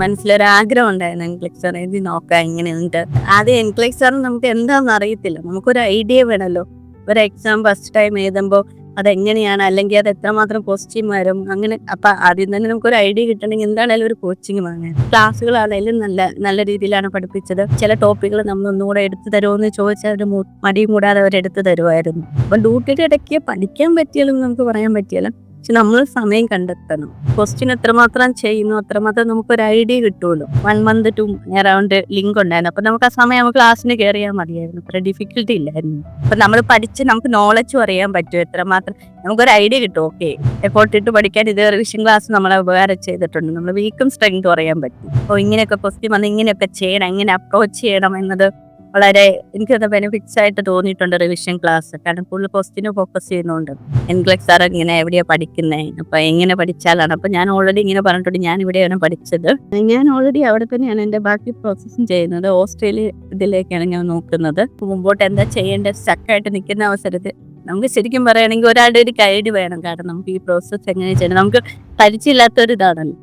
മനസ്സിലൊരാഗ്രഹം ഉണ്ടായിരുന്നു എൻക്ലെക്സർ എഴുതി നോക്കാം ഇങ്ങനെയുണ്ട്. ആദ്യം എൻക്ലെക്സർ നമുക്ക് എന്താണെന്ന് അറിയത്തില്ല. നമുക്കൊരു ഐഡിയ വേണമല്ലോ. ഒരു എക്സാം ഫസ്റ്റ് ടൈം എഴുതുമ്പോൾ അതെങ്ങനെയാണ്, അല്ലെങ്കിൽ അത് എത്രമാത്രം ക്വസ്റ്റ്യൻ വരും, അങ്ങനെ. അപ്പം ആദ്യം തന്നെ നമുക്കൊരു ഐഡിയ കിട്ടണമെങ്കിൽ എന്താണേലും ഒരു കോച്ചിങ് വാങ്ങാൻ. ക്ലാസ്സുകളാണേലും നല്ല നല്ല രീതിയിലാണ് പഠിപ്പിച്ചത്. ചില ടോപ്പിക്കുകൾ നമ്മൾ ഒന്നുകൂടെ എടുത്തു തരുമോ എന്ന് ചോദിച്ചാൽ ഒരു മടിയും കൂടാതെ അവർ എടുത്തു തരുമായിരുന്നു. അപ്പം ഡ്യൂട്ടിയുടെ ഇടയ്ക്ക് പഠിക്കാൻ പറ്റിയാലും നമുക്ക് പറയാൻ പറ്റിയല്ല. പക്ഷെ നമ്മൾ സമയം കണ്ടെത്തണം. ക്വസ്റ്റ്യൻ എത്രമാത്രം ചെയ്യുന്നു അത്രമാത്രം നമുക്കൊരു ഐഡിയ കിട്ടുമല്ലോ. 1 month to അറൗണ്ട് ലിങ്ക് ഉണ്ടായിരുന്നു. അപ്പം നമുക്ക് ആ സമയം നമുക്ക് ക്ലാസ്സിന് കയറിയാൽ മതിയായിരുന്നു. അത്ര ഡിഫിക്കൽട്ടി ഇല്ലായിരുന്നു. അപ്പം നമ്മൾ പഠിച്ച് നമുക്ക് നോളജും അറിയാൻ പറ്റും എത്രമാത്രം. നമുക്കൊരു ഐഡിയ കിട്ടും. ഓക്കെ, എഫോർട്ട് ഇട്ട് പഠിക്കാൻ ഇത് റിവിഷൻ ക്ലാസ് നമ്മളെ ഉപകാരം ചെയ്തിട്ടുണ്ട്. നമ്മൾ വീക്കും സ്ട്രെങ്തും അറിയാൻ പറ്റും. അപ്പോൾ ഇങ്ങനെയൊക്കെ ക്വസ്റ്റ്യൻ വന്ന് ഇങ്ങനെയൊക്കെ ചെയ്യണം, എങ്ങനെ അപ്രോച്ച് ചെയ്യണം എന്നത് വളരെ എനിക്കത് ബെനിഫിറ്റ്സ് ആയിട്ട് തോന്നിയിട്ടുണ്ട് റിവിഷൻ ക്ലാസ്. കാരണം കൂടുതൽ ക്വസ്റ്റ്യന് ഫോക്കസ് ചെയ്യുന്നുണ്ട്. എൻക്ലെക്സർ ഇങ്ങനെ എവിടെയാണ് പഠിക്കുന്നത്, അപ്പം എങ്ങനെ പഠിച്ചാലാണ്. അപ്പം ഞാൻ ഓൾറെഡി ഇങ്ങനെ പറഞ്ഞിട്ടുണ്ട്, ഞാൻ ഇവിടെയാണ് പഠിച്ചത്. ഞാൻ ഓൾറെഡി അവിടെ തന്നെയാണ് എൻ്റെ ബാക്കി പ്രോസസ്സും ചെയ്യുന്നത്. ഓസ്ട്രേലിയ ഇതിലേക്കാണ് ഞാൻ നോക്കുന്നത്. മുമ്പോട്ട് എന്താ ചെയ്യേണ്ടത്, സ്റ്റക്കായിട്ട് നിൽക്കുന്ന അവസരത്തിൽ നമുക്ക് ശരിക്കും പറയുകയാണെങ്കിൽ ഒരാളുടെ ഒരു ഗൈഡ് വേണം. കാരണം നമുക്ക് ഈ പ്രോസസ്സ് എങ്ങനെ ചെയ്യണം, നമുക്ക് പരിചയമില്ലാത്തൊരിതാണല്ലോ.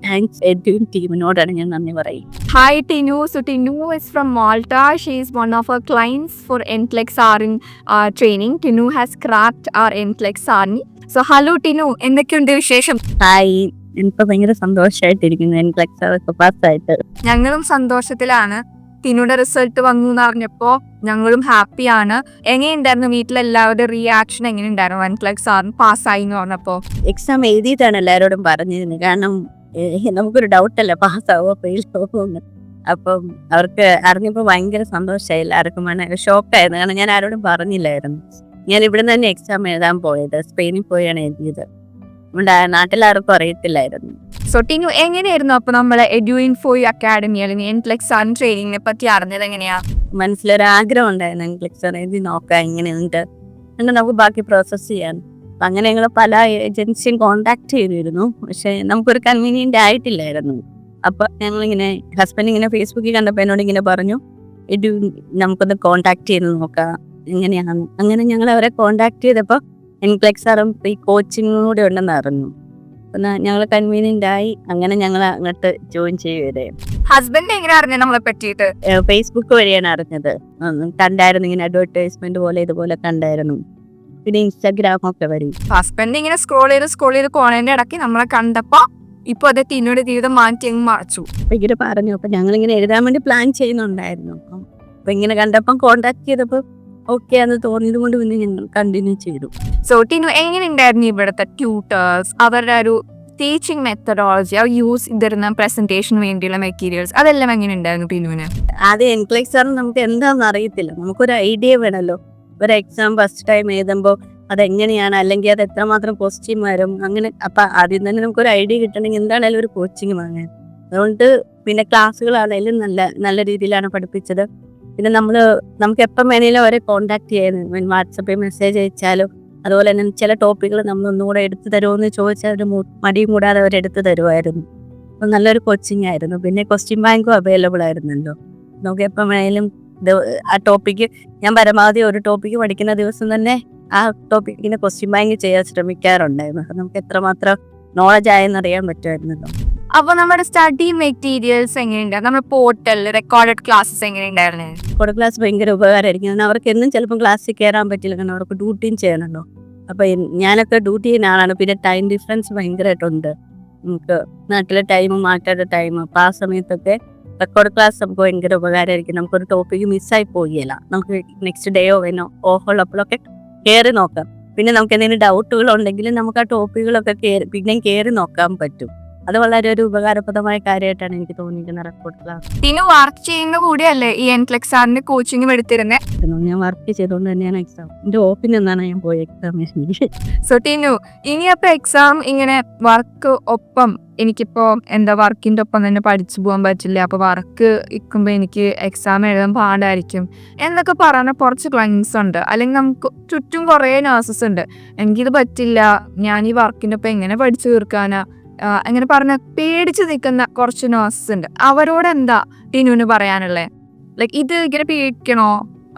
താങ്ക്സ് എഡ്യൂൻ ടീമിനോടാണ് ഞാൻ നന്ദി പറയും. Hi Tinu. So Tinu is from Malta. She is one of our clients for NCLEX RN training. Tinu has cracked our NCLEX RN. So hello Tinu, എന്തൊക്കെയുണ്ട് വിശേഷം? ഹായ്, എനിക്ക് ഭയങ്കര സന്തോഷമായിട്ടിരിക്കുന്നു എൻക്ലെക്സർ ഒക്കെ പാസ്സായിട്ട്. ഞങ്ങളും സന്തോഷത്തിലാണ്. ടിനുടെ റിസൾട്ട് വന്നു എന്ന് അറിഞ്ഞപ്പോൾ ഞങ്ങളും ഹാപ്പിയാണ്. എങ്ങനെയുണ്ടായിരുന്നു വീട്ടിലെല്ലാവരുടെ റിയാക്ഷൻ? എങ്ങനെയുണ്ടായിരുന്നു NCLEX RN പാസ്സായി എന്ന് പറഞ്ഞപ്പോൾ? എക്സാം എഴുതിയിട്ടാണ് എല്ലാവരോടും പറഞ്ഞിരുന്നത്. കാരണം നമുക്കൊരു ഡൗട്ടല്ല പാസ്സാവോ ഫെയിലാവോ എന്ന്. അപ്പം അവർക്ക് അറിഞ്ഞപ്പോൾ ഭയങ്കര സന്തോഷമായി. എല്ലാവർക്കും ഷോക്കായിരുന്നു. കാരണം ഞാൻ ആരോടും പറഞ്ഞില്ലായിരുന്നു. ഞാൻ ഇവിടെ നിന്ന് തന്നെ എക്സാം എഴുതാൻ പോയത്. സ്പെയിനിൽ പോയാണ് എഴുതിയത്. നാട്ടിലാർക്കും അറിയത്തില്ലായിരുന്നു. സോ ടിനു, എങ്ങനെയായിരുന്നു അപ്പൊ നമ്മളെ എഡ്യൂഇൻഫോ അക്കാഡമി അല്ലെങ്കിൽ NCLEX RN ട്രെയിനിങ്ങിനെ പറ്റി അറിഞ്ഞത് എങ്ങനെയാ? മനസ്സിലൊരാഗ്രഹം ഉണ്ടായിരുന്നു എൻക്ലെക്സർ എഴുതി നോക്കാം ഇങ്ങനെയുണ്ട്, എന്നിട്ട് നമുക്ക് ബാക്കി പ്രോസസ്സ് ചെയ്യാൻ. അപ്പം അങ്ങനെ ഞങ്ങൾ പല ഏജൻസിയും കോണ്ടാക്ട് ചെയ്തിരുന്നു. പക്ഷെ നമുക്കൊരു കൺവീനിയൻ്റ് ആയിട്ടില്ലായിരുന്നു. അപ്പം ഞങ്ങളിങ്ങനെ ഹസ്ബൻഡ് ഇങ്ങനെ ഫേസ്ബുക്കിൽ കണ്ടപ്പോൾ എന്നോട് ഇങ്ങനെ പറഞ്ഞു, നമുക്കൊന്ന് കോണ്ടാക്ട് ചെയ്ത് നോക്കാം എങ്ങനെയാണ്. അങ്ങനെ ഞങ്ങൾ അവരെ കോണ്ടാക്ട് ചെയ്തപ്പോൾ NCLEX RN ഈ കോച്ചിങ്ങും കൂടെ ഉണ്ടെന്ന് അറിഞ്ഞു. അപ്പം ഞങ്ങൾ കൺവീനിയൻ്റ് ആയി. അങ്ങനെ ഞങ്ങൾ അങ്ങോട്ട് ജോയിൻ ചെയ്യുകയെ. ഹസ്ബൻഡ് എങ്ങനെ അറിഞ്ഞ നമ്മളെ പറ്റിയിട്ട്? ഫേസ്ബുക്ക് വഴിയാണ് അറിഞ്ഞത്. കണ്ടായിരുന്നു ഇങ്ങനെ അഡ്വർടൈസ്മെന്റ് പോലെ ഇതുപോലെ കണ്ടായിരുന്നു. പിന്നെ ഇൻസ്റ്റാഗ്രാം ഒക്കെ വരും. ഹസ്ബൻഡ് ഇങ്ങനെ സ്ക്രോൾ ചെയ്ത് പോണതിന്റെ ഇടയ്ക്ക് നമ്മളെ കണ്ടപ്പോ ഇപ്പൊ അത് ടിനുടെ ജീവിതം മാറ്റി അങ്ങ് മറിച്ചു. അപ്പൊ ഇങ്ങനെ പറഞ്ഞു. അപ്പൊ ഞങ്ങളിങ്ങനെ എഴുതാൻ വേണ്ടി പ്ലാൻ ചെയ്യുന്നുണ്ടായിരുന്നു. അപ്പൊ ഇങ്ങനെ കണ്ടപ്പം കോണ്ടാക്ട് ചെയ്തപ്പോ ഓക്കെ എന്ന് തോന്നിയത് കൊണ്ട് പിന്നെ ഞങ്ങൾ കണ്ടിന്യൂ ചെയ്തു. സോ ടിനു, എങ്ങനെ ഉണ്ടായിരുന്നു ഇവിടുത്തെ ട്യൂട്ടേഴ്സ്, അവരുടെ ഒരു ടീച്ചിങ് മെത്തഡോളജി, അവർ യൂസ് ചെയ്തിരുന്ന പ്രസന്റേഷന് വേണ്ടിയുള്ള മെറ്റീരിയൽസ്, അതെല്ലാം എങ്ങനെ ഉണ്ടായിരുന്നു ടിനുവിന്? ആദ്യം എൻക്ലെക്സ് RN നമുക്ക് എന്താണെന്ന് അറിയത്തില്ല. നമുക്കൊരു ഐഡിയ വേണമല്ലോ. ഒരു എക്സാം ഫസ്റ്റ് ടൈം എഴുതുമ്പോൾ അതെങ്ങനെയാണ്, അല്ലെങ്കിൽ അത് എത്രമാത്രം ക്വസ്റ്റ്യൻ വരും, അങ്ങനെ. അപ്പം ആദ്യം തന്നെ നമുക്കൊരു ഐഡിയ കിട്ടണമെങ്കിൽ എന്താണേലും ഒരു കോച്ചിങ് വാങ്ങാൻ. അതുകൊണ്ട് പിന്നെ ക്ലാസ്സുകളാണേലും നല്ല നല്ല രീതിയിലാണ് പഠിപ്പിച്ചത്. പിന്നെ നമുക്ക് എപ്പം വേണേലും അവരെ കോണ്ടാക്ട് ചെയ്യുന്നു. വാട്സപ്പിൽ മെസ്സേജ് അയച്ചാലും അതുപോലെ തന്നെ ചില ടോപ്പിക്കുകൾ നമ്മൾ ഒന്നുകൂടെ എടുത്തു തരുമോ എന്ന് ചോദിച്ചാൽ ഒരു മടിയും കൂടാതെ അവർ എടുത്തു തരുമായിരുന്നു. അപ്പം നല്ലൊരു കോച്ചിങ് ആയിരുന്നു. പിന്നെ ക്വസ്റ്റ്യൻ ബാങ്കും അവൈലബിൾ ആയിരുന്നല്ലോ. നമുക്ക് എപ്പം വേണേലും ആ ടോപ്പിക്ക്, ഞാൻ പരമാവധി ഒരു ടോപ്പിക്ക് പഠിക്കുന്ന ദിവസം തന്നെ ആ ടോപ്പിക്കിനെ ക്വസ്റ്റ്യൻ ബാങ്ക് ചെയ്യാൻ ശ്രമിക്കാറുണ്ടായിരുന്നു. അപ്പം നമുക്ക് എത്രമാത്രം നോളജ് ആയെന്ന് അറിയാൻ പറ്റുമായിരുന്നല്ലോ. അപ്പൊ നമ്മുടെ സ്റ്റഡി മെറ്റീരിയൽസ് എങ്ങനെയുണ്ടായിരുന്നു? നമ്മുടെ പോർട്ടൽ റെക്കോർഡഡ് ക്ലാസ്സസ് എങ്ങനെയുണ്ടായിരുന്നു? റെക്കോർഡ് ക്ലാസ് ഭയങ്കര ഉപകാരമായിരിക്കും. കാരണം അവർക്ക് എന്നും ചിലപ്പം ക്ലാസ്സിൽ കയറാൻ പറ്റില്ല. കാരണം അവർക്ക് ഡ്യൂട്ടിയും ചെയ്യണമല്ലോ. അപ്പം ഞാനൊക്കെ ഡ്യൂട്ടി ചെയ്യുന്ന ആളാണ്. പിന്നെ ടൈം ഡിഫറൻസ് ഭയങ്കരമായിട്ടുണ്ട്. നമുക്ക് നാട്ടിലെ ടൈമും നാട്ടിലെ ടൈമും. അപ്പം ആ സമയത്തൊക്കെ റെക്കോർഡ് ക്ലാസ് നമുക്ക് ഭയങ്കര ഉപകാരമായിരിക്കും. നമുക്കൊരു ടോപ്പിക്ക് മിസ്സായി പോവുകയില്ല. നമുക്ക് നെക്സ്റ്റ് ഡേയോ വേണോ ഓഫുള്ളപ്പോഴൊക്കെ കയറി നോക്കാം. പിന്നെ നമുക്ക് എന്തെങ്കിലും ഡൗട്ടുകൾ ഉണ്ടെങ്കിൽ നമുക്ക് ആ ടോപ്പിക്കുകളൊക്കെ പിന്നെയും കയറി നോക്കാൻ പറ്റും. അത് വളരെ ഒരു ഉപകാരപ്രദമായ കാര്യമായിട്ടാണ് എനിക്ക് തോന്നിയിരിക്കുന്നത് റെക്കോർഡ് ക്ലാസ്. ടിനു വർക്ക് ചെയ്യുന്ന കൂടിയല്ലേ ഈ NCLEX RN കോച്ചിങ്ങും എടുത്തിരുന്നത്? ഞാൻ വർക്ക് ചെയ്തുകൊണ്ട് തന്നെയാണ് എക്സാം. എൻ്റെ ഓഫിൽ നിന്നാണ് ഞാൻ പോയ എക്സാമിനേഷൻ. സോ ടിനു, ഇനിയപ്പോ എക്സാം ഇങ്ങനെ വർക്ക് ഒപ്പം, എനിക്കിപ്പോ എന്താ വർക്കിന്റെ ഒപ്പം തന്നെ പഠിച്ചു പോകാൻ പറ്റില്ല, അപ്പൊ വർക്ക് ഇരിക്കുമ്പോ എനിക്ക് എക്സാം എഴുതാൻ പാടായിരിക്കും എന്നൊക്കെ പറയുന്ന കുറച്ച് ക്ലയൻസ് ഉണ്ട്. അല്ലെങ്കിൽ നമുക്ക് ചുറ്റും കുറേ നഴ്സസ് ഉണ്ട്. എനിക്കിത് പറ്റില്ല, ഞാൻ ഈ വർക്കിന്റെ ഒപ്പം എങ്ങനെ പഠിച്ചു തീർക്കാനാ, അങ്ങനെ പറഞ്ഞ പേടിച്ച് നിൽക്കുന്ന കുറച്ച് നഴ്സസ് ഉണ്ട്. അവരോട് എന്താ ടിനുവിന് പറയാനുള്ളത്? ലൈക്ക് ഇത് ഇങ്ങനെ പേടിക്കണോ,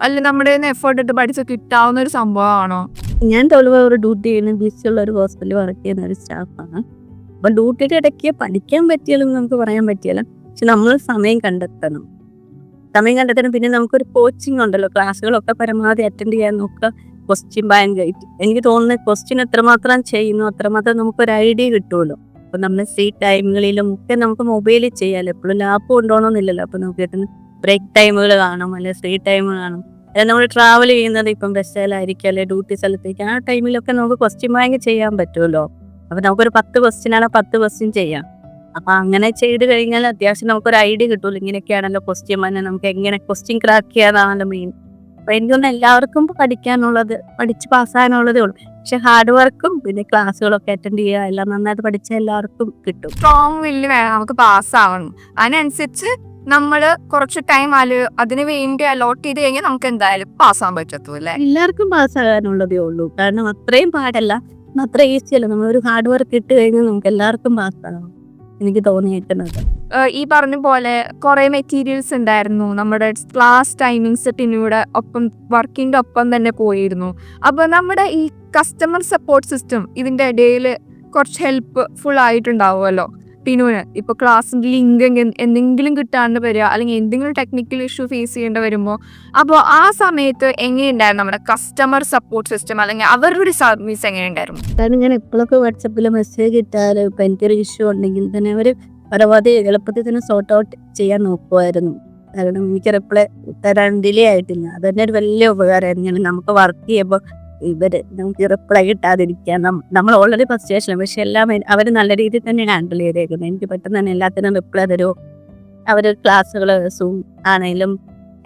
അല്ല നമ്മുടെ എഫേർട്ട് ഇട്ട് പഠിച്ച് കിട്ടാവുന്ന ഒരു സംഭവമാണോ? ഞാൻ 12 hour ഡ്യൂട്ടി ചെയ്യുന്ന ബീച്ചുള്ള ഒരു ഹോസ്പിറ്റലിൽ വർക്ക് ചെയ്യുന്ന ഒരു സ്റ്റാഫാണ്. അപ്പൊ ഡ്യൂട്ടിയുടെ ഇടയ്ക്ക് പഠിക്കാൻ പറ്റിയാലും നമുക്ക് പറയാൻ പറ്റിയാലും, പക്ഷെ നമ്മൾ സമയം കണ്ടെത്തണം. പിന്നെ നമുക്കൊരു കോച്ചിങ് ഉണ്ടല്ലോ, ക്ലാസ്സുകളൊക്കെ പരമാവധി അറ്റൻഡ് ചെയ്യാൻ നോക്കുക. ക്വസ്റ്റ്യൻ ബാങ്ക് എനിക്ക് തോന്നുന്നത് ക്വസ്റ്റ്യൻ എത്രമാത്രം ചെയ്യുന്നു അത്രമാത്രം നമുക്കൊരു ഐഡിയ കിട്ടുമല്ലോ. അപ്പൊ നമ്മൾ ഫ്രീ ടൈമുകളിലും ഒക്കെ നമുക്ക് മൊബൈലിൽ ചെയ്യാമല്ലോ. എപ്പോഴും ലാപ്പ് കൊണ്ടുപോകണമെന്നില്ലല്ലോ. അപ്പൊ നമുക്ക് കിട്ടുന്ന ബ്രേക്ക് ടൈമുകൾ കാണും, അല്ലെങ്കിൽ ഫ്രീ ടൈം കാണും. അല്ലെങ്കിൽ നമ്മൾ ട്രാവൽ ചെയ്യുന്നത് ഇപ്പം ബസ്സിലായിരിക്കും, അല്ലെങ്കിൽ ഡ്യൂട്ടി സ്ഥലത്തേക്ക്, ആ ടൈമിലൊക്കെ നമുക്ക് ക്വസ്റ്റ്യൻ ബാങ്ക് ചെയ്യാൻ പറ്റുമല്ലോ. അപ്പൊ നമുക്കൊരു 10 ക്വസ്റ്റ്യനാണ് 10 ക്വസ്റ്റ്യൻ ചെയ്യാം. അപ്പൊ അങ്ങനെ ചെയ്ത് കഴിഞ്ഞാൽ അത്യാവശ്യം നമുക്കൊരു ഐഡിയ കിട്ടുമല്ലോ. ഇങ്ങനെയൊക്കെയാണല്ലോ ക്വസ്റ്റ്യൻ വന്നെ, നമുക്ക് എങ്ങനെ ക്വസ്റ്റ്യൻ ക്രാക്ക് ചെയ്യാനാണല്ലോ മെയിൻ. അപ്പൊ എനിക്കൊന്നും എല്ലാവർക്കും പഠിക്കാനുള്ളത്, പഠിച്ച് പാസ്സാകാനുള്ളതേ ഉള്ളൂ. പക്ഷെ ഹാർഡ് വർക്കും പിന്നെ ക്ലാസ്സുകളൊക്കെ അറ്റൻഡ് ചെയ്യുക, എല്ലാം നന്നായിട്ട് പഠിച്ച എല്ലാവർക്കും കിട്ടും. സ്ട്രോങ് വില്ല് വേണം നമുക്ക് പാസ്സാവണം. അതിനനുസരിച്ച് നമ്മൾ കുറച്ച് ടൈം അതിന് വേണ്ടി അലോട്ട് ചെയ്ത് കഴിഞ്ഞാൽ നമുക്ക് എന്തായാലും പാസ്സാകാൻ പറ്റത്തു അല്ലേ? എല്ലാവർക്കും പാസ്സാകാനുള്ളതേ ഉള്ളൂ. കാരണം അത്രയും പാടല്ല, അത്ര ഈസി അല്ല. നമ്മളൊരു ഹാർഡ് വർക്ക് ഇട്ട് കഴിഞ്ഞാൽ നമുക്ക് എല്ലാവർക്കും പാസ്സാകണം എനിക്ക് തോന്നിയിരിക്കുന്നത്. ഈ പറഞ്ഞ പോലെ കുറെ മെറ്റീരിയൽസ് ഉണ്ടായിരുന്നു, നമ്മുടെ ക്ലാസ് ടൈമിങ്സ് ടിനുവിടെ ഒപ്പം വർക്കിന്റെ ഒപ്പം തന്നെ പോയിരുന്നു. അപ്പൊ നമ്മുടെ ഈ കസ്റ്റമർ സപ്പോർട്ട് സിസ്റ്റം ഇതിന്റെ ഇടയിൽ കുറച്ച് ഹെൽപ്പ് ഫുൾ ആയിട്ടുണ്ടാവുമല്ലോ ടിനുവിന്. ഇപ്പൊ ക്ലാസ്സിന്റെ ലിങ്ക് എന്തെങ്കിലും കിട്ടാണ്ട് വരിക, അല്ലെങ്കിൽ എന്തെങ്കിലും ടെക്നിക്കൽ ഇഷ്യൂ ഫേസ് ചെയ്യേണ്ടി വരുമ്പോൾ, അപ്പോൾ ആ സമയത്ത് എങ്ങനെയുണ്ടായിരുന്നു നമ്മുടെ കസ്റ്റമർ സപ്പോർട്ട് സിസ്റ്റം, അല്ലെങ്കിൽ അവരുടെ സർവീസ് എങ്ങനെയുണ്ടായിരുന്നു? കാരണം ഞാൻ എപ്പോഴൊക്കെ വാട്സപ്പിൽ മെസ്സേജ് ഇട്ടാൽ ഇപ്പം എനിക്കൊരു ഇഷ്യൂ ഉണ്ടെങ്കിൽ തന്നെ അവർ പരമാവധി എളുപ്പത്തിൽ തന്നെ സോർട്ട് ഔട്ട് ചെയ്യാൻ നോക്കുമായിരുന്നു. കാരണം എനിക്ക് റിപ്ലൈ തരാൻ ഡിലേ ആയിട്ടില്ല. അത് തന്നെ ഒരു വലിയ ഉപകാരമായിരുന്നു. നമുക്ക് വർക്ക് ചെയ്യുമ്പോൾ നമുക്ക് റിപ്ലൈ കിട്ടാതിരിക്കാൻ നമ്മൾ ഓൾറെഡി ഫ്രസ്ട്രേഷൻ, പക്ഷെ എല്ലാം അവർ നല്ല രീതിയിൽ തന്നെ ഹാൻഡിൽ ചെയ്തേക്കുന്നത്. എനിക്ക് പെട്ടെന്ന് തന്നെ എല്ലാത്തിനും റിപ്ലൈ തരുമോ. അവർ ക്ലാസ്സുകൾ സൂം ആണെങ്കിലും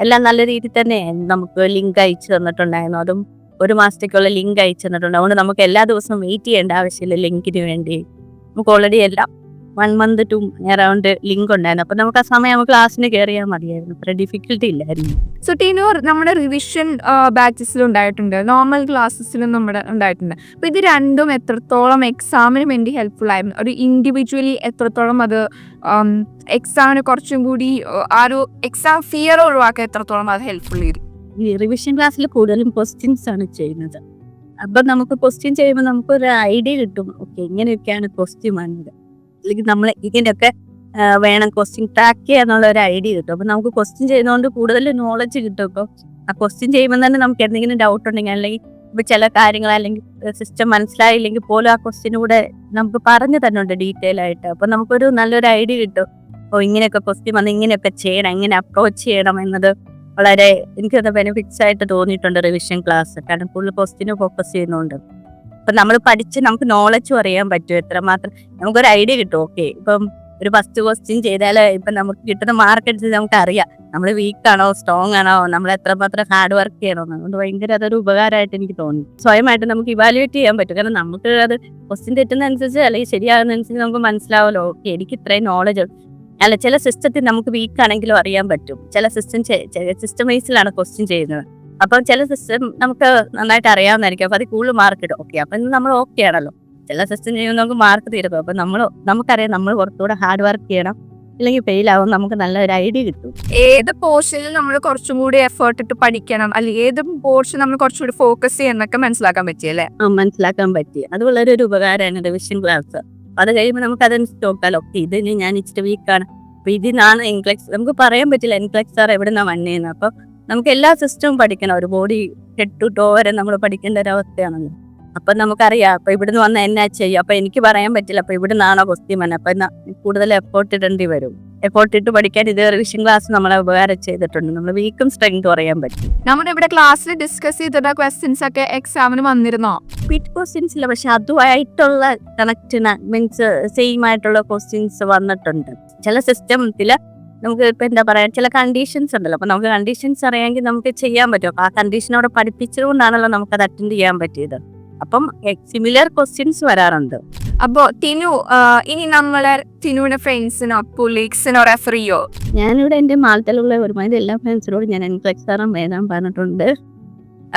എല്ലാം നല്ല രീതിയിൽ തന്നെ നമുക്ക് ലിങ്ക് അയച്ചു തന്നിട്ടുണ്ടായിരുന്നു. അതും 1 മാസത്തേക്കുള്ള ലിങ്ക് അയച്ചു തന്നിട്ടുണ്ട്. അതുകൊണ്ട് നമുക്ക് എല്ലാ ദിവസവും വെയിറ്റ് ചെയ്യേണ്ട ആവശ്യമില്ല ലിങ്കിന് വേണ്ടി. നമുക്ക് ഓൾറെഡി എല്ലാം 1 മന്ത് ടു അറൗണ്ട് ലിങ്ക് ഉണ്ടായിരുന്നു. അപ്പൊ നമുക്ക് ആ സമയം നമുക്ക് ക്ലാസ്സിന് കയറിയാൽ മതിയായിരുന്നു. അത്ര ഡിഫിക്കൽട്ടി ഇല്ലായിരുന്നു. സോ ടിനു, നമ്മുടെ റിവിഷൻ ബാച്ചസിലും ഉണ്ടായിട്ടുണ്ട്, നോർമൽ ക്ലാസ്സസിലും നമ്മുടെ ഉണ്ടായിട്ടുണ്ട്. അപ്പൊ ഇത് രണ്ടും എത്രത്തോളം എക്സാമിന് വേണ്ടി ഹെൽപ്ഫുൾ ആയിരുന്നു? ഒരു ഇൻഡിവിജ്വലി എത്രത്തോളം അത് എക്സാമിന് കുറച്ചും കൂടി ആ ഒരു എക്സാം ഫിയർ ഒഴിവാക്കാൻ എത്രത്തോളം അത് ഹെൽപ്ഫുൾ ചെയ്തു? ഈ റിവിഷൻ ക്ലാസ്സിൽ കൂടുതലും ക്വസ്റ്റ്യൻസ് ആണ് ചെയ്യുന്നത്. അപ്പൊ നമുക്ക് ക്വസ്റ്റ്യൻ ചെയ്യുമ്പോൾ നമുക്കൊരു ഐഡിയ കിട്ടും. ഓക്കെ, ഇങ്ങനെയൊക്കെയാണ് ക്വസ്റ്റ്യൻ വന്നത്, അല്ലെങ്കിൽ നമ്മൾ ഇങ്ങനെയൊക്കെ വേണം ക്വസ്റ്റ്യൻ ട്രാക്ക് ചെയ്യാന്നുള്ള ഒരു ഐഡിയ കിട്ടും. അപ്പൊ നമുക്ക് ക്വസ്റ്റ്യൻ ചെയ്യുന്നതുകൊണ്ട് കൂടുതൽ നോളജ് കിട്ടും. ഇപ്പോൾ ആ ക്വസ്റ്റ്യൻ ചെയ്യുമ്പോൾ തന്നെ നമുക്ക് എന്തെങ്കിലും ഡൗട്ട് ഉണ്ടെങ്കിൽ, അല്ലെങ്കിൽ ഇപ്പൊ ചില കാര്യങ്ങൾ അല്ലെങ്കിൽ സിസ്റ്റം മനസ്സിലായില്ലെങ്കിൽ പോലും ആ ക്വസ്റ്റ്യനൂടെ നമുക്ക് പറഞ്ഞു തന്നുണ്ട് ഡീറ്റെയിൽ ആയിട്ട്. അപ്പൊ നമുക്കൊരു നല്ലൊരു ഐഡിയ കിട്ടും. അപ്പോൾ ഇങ്ങനെയൊക്കെ ക്വസ്റ്റ്യൻ വന്ന് ഇങ്ങനെയൊക്കെ ചെയ്യണം, എങ്ങനെ അപ്രോച്ച് ചെയ്യണം എന്നത് വളരെ എനിക്കത് ബെനിഫിറ്റ്സ് ആയിട്ട് തോന്നിയിട്ടുണ്ട് റിവിഷൻ ക്ലാസ്. കാരണം ഫുൾ ക്വസ്റ്റ്യന് ഫോക്കസ് ചെയ്യുന്നുണ്ട്. അപ്പൊ നമ്മൾ പഠിച്ച് നമുക്ക് നോളജും അറിയാൻ പറ്റും എത്രമാത്രം, നമുക്കൊരു ഐഡിയ കിട്ടും. ഓക്കെ, ഇപ്പം ഒരു ഫസ്റ്റ് ക്വസ്റ്റ്യൻ ചെയ്താൽ ഇപ്പം നമുക്ക് കിട്ടുന്ന മാർക്ക് അനുസരിച്ച് നമുക്ക് അറിയാം നമ്മൾ വീക്കാണോ സ്ട്രോങ് ആണോ, നമ്മൾ എത്രമാത്രം ഹാർഡ് വർക്ക് ചെയ്യണോ. അതുകൊണ്ട് ഭയങ്കര അതൊരു ഉപകാരമായിട്ട് എനിക്ക് തോന്നി. സ്വയമായിട്ട് നമുക്ക് ഇവാലുവേറ്റ് ചെയ്യാൻ പറ്റും. കാരണം നമുക്ക് അത് ക്വസ്റ്റ്യൻ തെറ്റുന്നതനുസരിച്ച് അല്ലെങ്കിൽ ശരിയാകുന്നതനുസരിച്ച് നമുക്ക് മനസ്സിലാവുമല്ലോ, ഓക്കെ എനിക്ക് ഇത്രയും നോളജ് അല്ല. ചില സിസ്റ്റത്തിൽ നമുക്ക് വീക്ക് ആണെങ്കിലും അറിയാൻ പറ്റും. ചില സിസ്റ്റം വൈസിലാണ് ക്വസ്റ്റ്യൻ ചെയ്യുന്നത്. അപ്പം ചില സിസ്റ്റം നമുക്ക് നന്നായിട്ട് അറിയാവുന്നതായിരിക്കും. അപ്പൊ അത് കൂടുതൽ മാർക്ക് ഇടും. ഓക്കെ, അപ്പൊ നമ്മൾ ഓക്കെ ആണല്ലോ. ചില സിസ്റ്റം ചെയ്യുമ്പോൾ നമുക്ക് മാർക്ക് തീരും. അപ്പൊ നമുക്കറിയാം നമ്മൾ കുറച്ചുകൂടെ ഹാർഡ് വർക്ക് ചെയ്യണം, ഇല്ലെങ്കിൽ ഫെയിൽ ആവും. നമുക്ക് നല്ലൊരു ഐഡിയ കിട്ടും. ഏത് പോർഷനിൽ നമ്മൾ കുറച്ചും കൂടി എഫേർട്ട് ഇട്ട് പഠിക്കണം, അല്ലെങ്കിൽ ഏത് പോർഷൻ നമ്മൾ കുറച്ചുകൂടി ഫോക്കസ് ചെയ്യണമെന്നൊക്കെ മനസ്സിലാക്കാൻ പറ്റിയല്ലേ? മനസ്സിലാക്കാൻ പറ്റി. അത് വളരെ ഒരു ഉപകാരമാണ് റിവിഷൻ ക്ലാസ്. അത് കഴിയുമ്പോൾ നമുക്ക് അതനുസരിച്ച് നോക്കാമല്ലോ. ഓക്കെ, ഇതിന് ഞാൻ ഇച്ചിരി വീക്കാണ്, അപ്പൊ ഇതിനാണ് എൻക്ലെക്സ്. നമുക്ക് പറയാൻ പറ്റില്ല എൻക്ലെക്സ് ആർ എവിടെ നിന്നാണ് വന്നേന്ന്. അപ്പൊ നമുക്ക് എല്ലാ സിസ്റ്റവും പഠിക്കണം. ഒരു ബോഡി ഹെഡ് ടു ടോ വരെ നമ്മൾ പഠിക്കേണ്ട ഒരു അവസ്ഥയാണല്ലോ. അപ്പൊ നമുക്കറിയാം അപ്പൊ ഇവിടുന്ന് വന്ന എന്നാ ചെയ്യും. അപ്പൊ എനിക്ക് പറയാൻ പറ്റില്ല അപ്പൊ ഇവിടുന്നാണോ ക്വസ്റ്റ്യൻ വന്നത്. അപ്പൊ കൂടുതൽ എഫേർട്ട് ഇടേണ്ടി വരും. എഫേർട്ട് ഇട്ട് പഠിക്കാൻ ഇത് റിവിഷൻ ക്ലാസ് നമ്മളെ ഉപകാരം ചെയ്തിട്ടുണ്ട്. നമ്മൾ വീക്കും സ്ട്രെങ്തും അറിയാൻ പറ്റും. നമ്മുടെ ഇവിടെ ക്ലാസ്സിൽ ഡിസ്കസ് ചെയ്തിട്ട ക്വസ്റ്റ്യൻസ് ഒക്കെ എക്സാമിന് വന്നിരുന്നോ? റിപ്പീറ്റ് ക്വസ്റ്റ്യൻസ് ഇല്ല, പക്ഷെ അതുമായിട്ടുള്ള കണക്റ്റിന് മീൻസ് സെയിം ആയിട്ടുള്ള ക്വസ്റ്റ്യൻസ് വന്നിട്ടുണ്ട്. ചില സിസ്റ്റത്തിൽ നമുക്ക് ഇപ്പൊ എന്താ പറയാ, ചില കണ്ടീഷൻസ് ഉണ്ടല്ലോ. അപ്പൊ നമുക്ക് കണ്ടീഷൻസ് അറിയാമെങ്കിൽ നമുക്ക് ചെയ്യാൻ പറ്റും. അപ്പൊ ആ കണ്ടീഷൻ അവിടെ പഠിപ്പിച്ചതുകൊണ്ടാണല്ലോ നമുക്ക് അത് അറ്റൻഡ് ചെയ്യാൻ പറ്റിയത്. അപ്പം സിമിലർ ക്വസ്റ്റ്യൻസ് വരാറുണ്ട്. അപ്പോ ടിനു, ഇനി നമ്മളെ ടിനുവിന്റെ ഫ്രണ്ട്സിനോ കൊളീഗ്സിനോ റെഫർ ചെയ്യോ? ഞാനിവിടെ എന്റെ മാളത്തിലുള്ള ഒരുമാതിരി എല്ലാ ഫ്രണ്ട്സിനോടും ഞാൻ എൻക്ലെക്സാറും എഴുതാൻ പറഞ്ഞിട്ടുണ്ട്.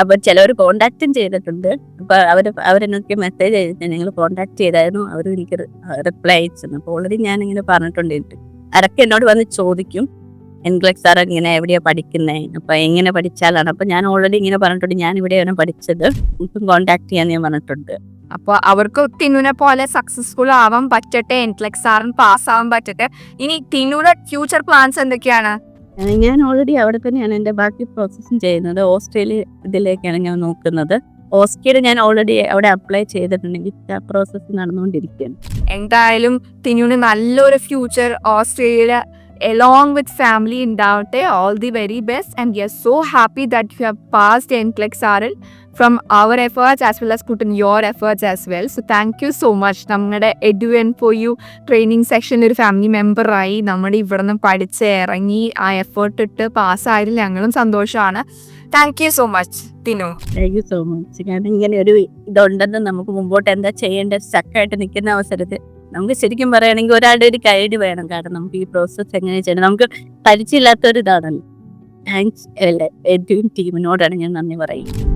അപ്പൊ ചിലവർ കോണ്ടാക്റ്റും ചെയ്തിട്ടുണ്ട്. അപ്പൊ അവരെനിക്ക് മെസ്സേജ് അയച്ചു, ഞങ്ങൾ കോണ്ടാക്ട് ചെയ്തായിരുന്നു, അവർ എനിക്ക് റിപ്ലൈ അയച്ചു. അപ്പൊ ഓൾറെഡി ഞാൻ ഇങ്ങനെ പറഞ്ഞിട്ടുണ്ട്. ആരൊക്കെ എന്നോട് വന്ന് ചോദിക്കും എൻക്ലെക്സാർ ഇങ്ങനെ എവിടെയാ പഠിക്കുന്നത്, അപ്പൊ എങ്ങനെ പഠിച്ചാലാണ്. അപ്പൊ ഞാൻ ഓൾറെഡി ഇങ്ങനെ പറഞ്ഞിട്ടുണ്ട്, ഞാൻ ഇവിടെയാണ് പഠിച്ചത്, ഇപ്പം കോണ്ടാക്ട് ചെയ്യാൻ ഞാൻ പറഞ്ഞിട്ടുണ്ട്. അപ്പോൾ അവർക്ക് ടിനുവിനെ പോലെ സക്സസ്ഫുൾ ആവാൻ പറ്റട്ടെ, എൻക്ലെക്സ് ആറിന് പാസ്സാവാൻ പറ്റട്ടെ. ഇനി ടിനുയുടെ ഫ്യൂച്ചർ പ്ലാൻസ് എന്തൊക്കെയാണ്? ഞാൻ ഓൾറെഡി അവിടെ തന്നെയാണ് എൻ്റെ ബാക്കി പ്രോസസ്സും ചെയ്യുന്നത്. ഓസ്ട്രേലിയ ഇതിലേക്കാണ് ഞാൻ നോക്കുന്നത്. ഓസ്കേഡ് ഞാൻ ഓൾറെഡി അവിടെ അപ്ലൈ ചെയ്തിട്ടുണ്ടെങ്കിൽ ആ പ്രോസസ്സ് നടന്നുകൊണ്ടിരിക്കുകയാണ്. എന്തായാലും ടിനുവിന് നല്ലൊരു future Australia along with family ഉണ്ടാവട്ടെ. All the very best, and we are so happy that you have passed NCLEX RL from our efforts as well as put in your efforts as well. So thank you so much. നമ്മുടെ edu&4u training സെക്ഷനിൽ ഒരു family മെമ്പറായി നമ്മുടെ ഇവിടെ നിന്ന് പഠിച്ച് ഇറങ്ങി ആ effort ഇട്ട് പാസ്സായതിൽ ഞങ്ങളും സന്തോഷമാണ്. Thank you so much Tinu. Thank you so much. കാരണം ഇങ്ങനെ ഒരു ഇതുണ്ടെന്ന് നമുക്ക് മുമ്പോട്ട് എന്താ ചെയ്യേണ്ടത് സ്റ്റക്കായിട്ട് നിൽക്കുന്ന അവസരത്തിൽ നമുക്ക് ശരിക്കും പറയുകയാണെങ്കിൽ ഒരാളുടെ ഒരു ഗൈഡ് വേണം. കാരണം നമുക്ക് ഈ പ്രോസസ്സ് എങ്ങനെ ചെയ്യണം, നമുക്ക് പരിചയമില്ലാത്തൊരു ഇതാണല്ലോ. താങ്ക്സ് ടീമിനോടാണ് ഞാൻ നന്ദി പറയുന്നത്.